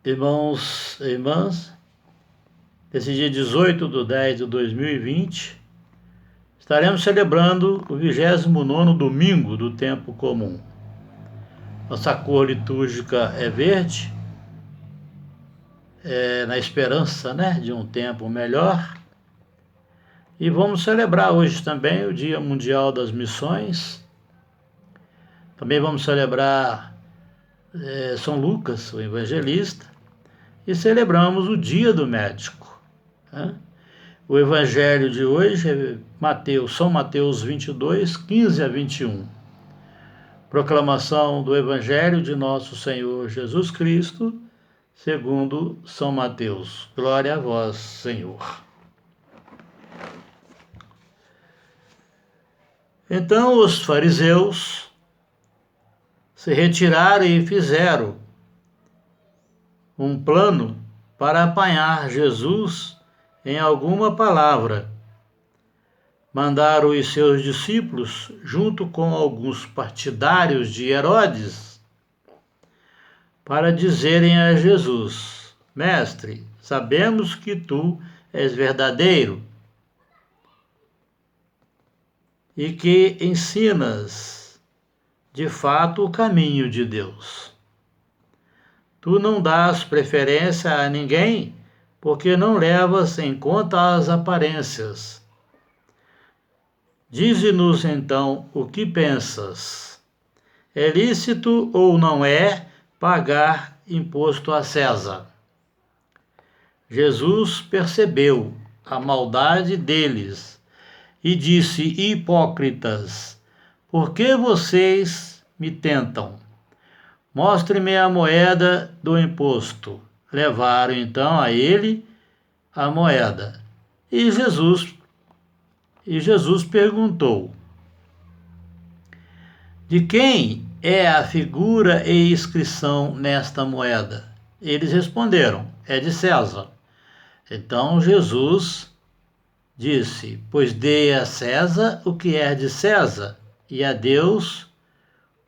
Irmãos e irmãs, nesse dia 18/10/2020, estaremos celebrando o 29º domingo do tempo comum. Nossa cor litúrgica é verde, na esperança, de um tempo melhor. E vamos celebrar hoje também o Dia Mundial das Missões. Também vamos celebrar São Lucas, o Evangelista. E celebramos o Dia do Médico. O Evangelho de hoje é São Mateus 22, 15 a 21. Proclamação do Evangelho de nosso Senhor Jesus Cristo, segundo São Mateus. Glória a vós, Senhor. Então os fariseus se retiraram e fizeram um plano para apanhar Jesus em alguma palavra. Mandaram os seus discípulos, junto com alguns partidários de Herodes, para dizerem a Jesus: Mestre, sabemos que tu és verdadeiro e que ensinas de fato o caminho de Deus. Tu não dás preferência a ninguém, porque não levas em conta as aparências. Dize-nos então o que pensas. É lícito ou não é pagar imposto a César? Jesus percebeu a maldade deles e disse: Hipócritas, por que vocês me tentam? Mostre-me a moeda do imposto. Levaram então a ele a moeda. E Jesus perguntou: De quem é a figura e inscrição nesta moeda? Eles responderam: É de César. Então Jesus disse: Pois dê a César o que é de César, e a Deus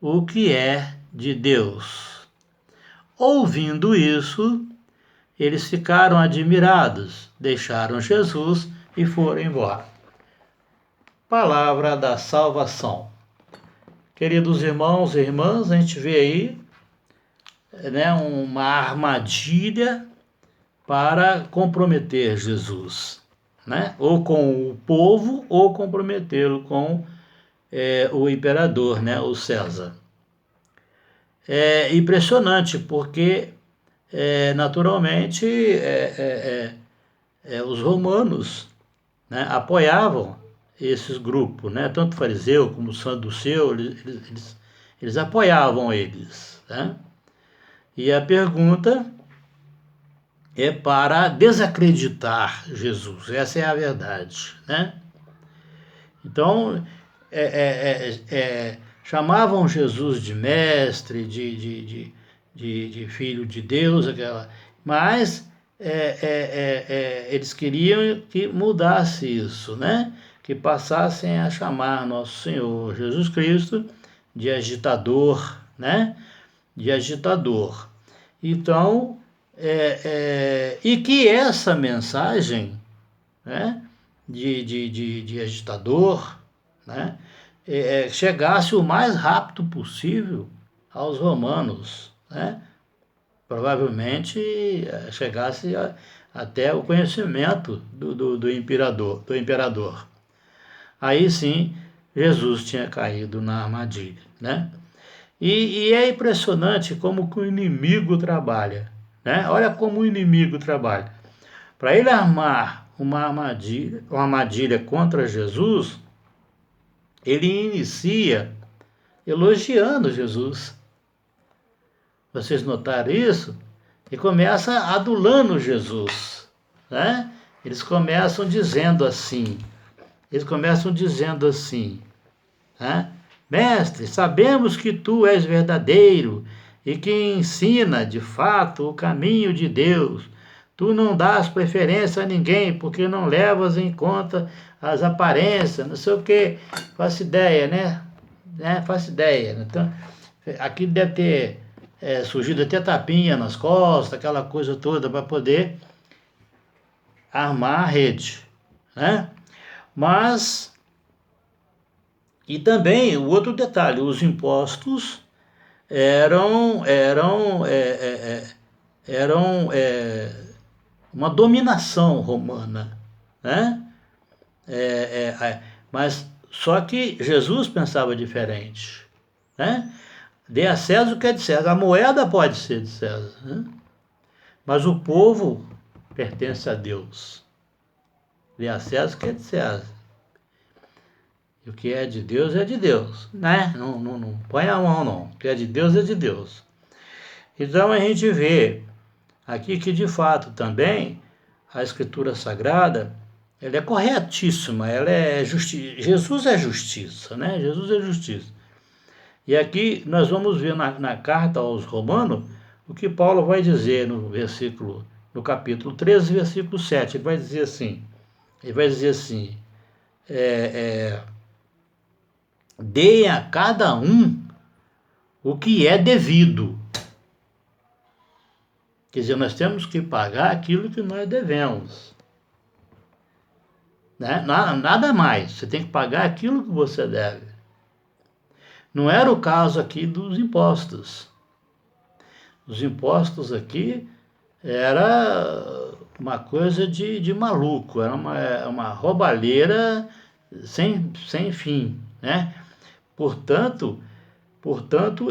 o que é de Deus. Ouvindo isso, eles ficaram admirados, deixaram Jesus e foram embora. Palavra da salvação. Queridos irmãos e irmãs, a gente vê aí uma armadilha para comprometer Jesus, ou com o povo, ou comprometê-lo com o imperador, o César. É impressionante, porque naturalmente os romanos apoiavam esses grupos, tanto fariseu como saduceu, eles apoiavam eles. E a pergunta é para desacreditar Jesus, essa é a verdade. Então, chamavam Jesus de mestre, de filho de Deus, mas eles queriam que mudasse isso, que passassem a chamar nosso Senhor Jesus Cristo de agitador, de agitador. Então, e que essa mensagem de agitador chegasse o mais rápido possível aos romanos, provavelmente chegasse até o conhecimento do imperador. Aí sim, Jesus tinha caído na armadilha. E é impressionante como que o inimigo trabalha. Olha como o inimigo trabalha. Para ele armar uma armadilha contra Jesus, ele inicia elogiando Jesus. Vocês notaram isso? E começa adulando Jesus. Eles começam dizendo assim. Mestre, sabemos que tu és verdadeiro e que ensina de fato o caminho de Deus. Tu não dás preferência a ninguém, porque não levas em conta as aparências, não sei o que. Faço ideia, Faço ideia. Então, aqui deve ter surgido até tapinha nas costas, aquela coisa toda para poder armar a rede, né? Mas, e também o outro detalhe, os impostos eram uma dominação romana, né? Mas só que Jesus pensava diferente, né? Dê a César o que é de César. A moeda pode ser de César, né? Mas o povo pertence a Deus. Dê a César o que é de César. E o que é de Deus, né? Não põe a mão, não. O que é de Deus é de Deus. Então a gente vê aqui que, de fato, também a Escritura Sagrada, ela é corretíssima, ela é justiça. Jesus é justiça, né? Jesus é justiça. E aqui nós vamos ver na carta aos Romanos o que Paulo vai dizer no capítulo 13, versículo 7. Ele vai dizer assim, deem a cada um o que é devido. Quer dizer, nós temos que pagar aquilo que nós devemos. Né? Nada mais, você tem que pagar aquilo que você deve. Não era o caso aqui dos impostos. Os impostos aqui era uma coisa de maluco, era uma roubalheira sem fim, né? Portanto,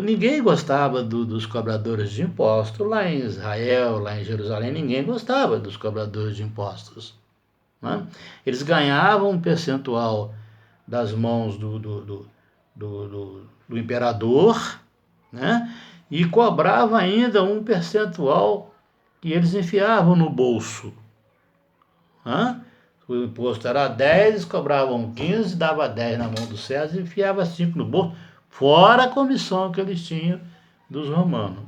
ninguém gostava dos cobradores de impostos lá em Israel, lá em Jerusalém, ninguém gostava dos cobradores de impostos, né? Eles ganhavam um percentual das mãos do imperador, né? E cobrava ainda um percentual que eles enfiavam no bolso. Né? O imposto era 10, eles cobravam 15, dava 10 na mão do César e enfiava 5 no bolso, fora a comissão que eles tinham dos romanos.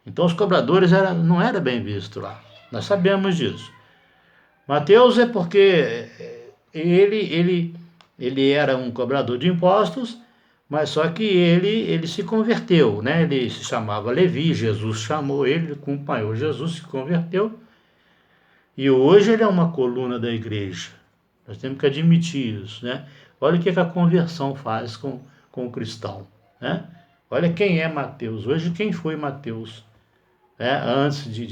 Então os cobradores não era bem visto lá. Nós sabemos disso. Mateus é porque ele era um cobrador de impostos, mas só que ele se converteu, né? Ele se chamava Levi, Jesus chamou ele, acompanhou Jesus, se converteu, e hoje ele é uma coluna da igreja. Nós temos que admitir isso, né? Olha o que a conversão faz com o cristão, né? Olha quem é Mateus, hoje quem foi Mateus, né? Antes de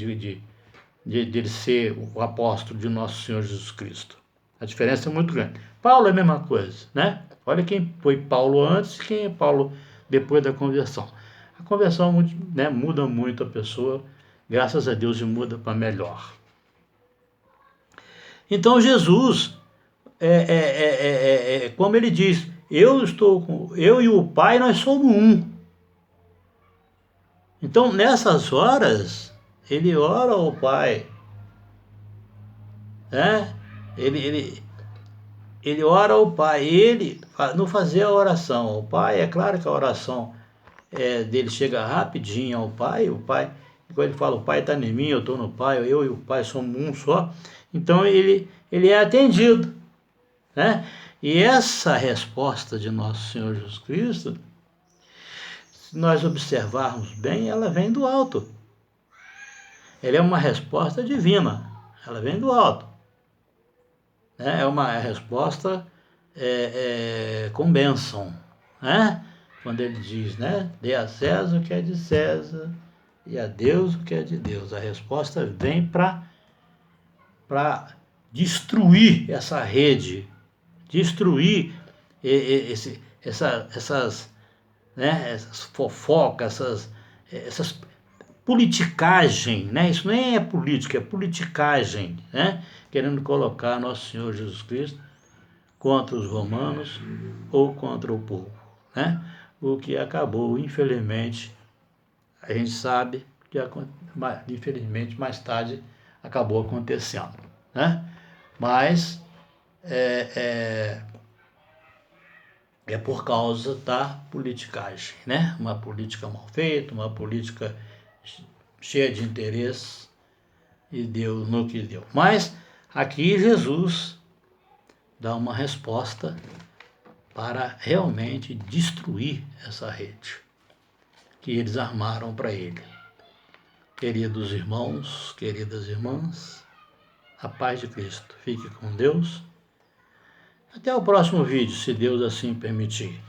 ele ser o apóstolo de nosso Senhor Jesus Cristo. A diferença é muito grande. Paulo é a mesma coisa, né? Olha quem foi Paulo antes e quem é Paulo depois da conversão. A conversão, né, muda muito a pessoa, graças a Deus, e muda para melhor. Então Jesus, como ele diz, eu e o Pai, nós somos um. Então nessas horas, ele ora ao Pai, né? Ele ora ao Pai, ele não fazer a oração ao Pai, é claro que a oração dele chega rapidinho ao Pai, o Pai, quando ele fala, o Pai está em mim, eu estou no Pai, eu e o Pai somos um só, então ele é atendido, né? E essa resposta de nosso Senhor Jesus Cristo, se nós observarmos bem, ela vem do alto. Ela é uma resposta divina, ela vem do alto. Né? É uma resposta com bênção, né? Quando ele diz, né? Dê a César o que é de César e a Deus o que é de Deus. A resposta vem para destruir essa rede, destruir essas fofocas, essas politicagem, né? Isso nem é política, é politicagem, né? Querendo colocar nosso Senhor Jesus Cristo contra os romanos ou contra o povo, né? O que acabou, infelizmente, a gente sabe que infelizmente mais tarde acabou acontecendo, né? Mas é por causa da politicagem, né? Uma política mal feita, uma política cheia de interesses, e deu no que deu. Mas aqui Jesus dá uma resposta para realmente destruir essa rede. que eles armaram para ele. Queridos irmãos, queridas irmãs, a paz de Cristo. Fique com Deus. Até o próximo vídeo, se Deus assim permitir.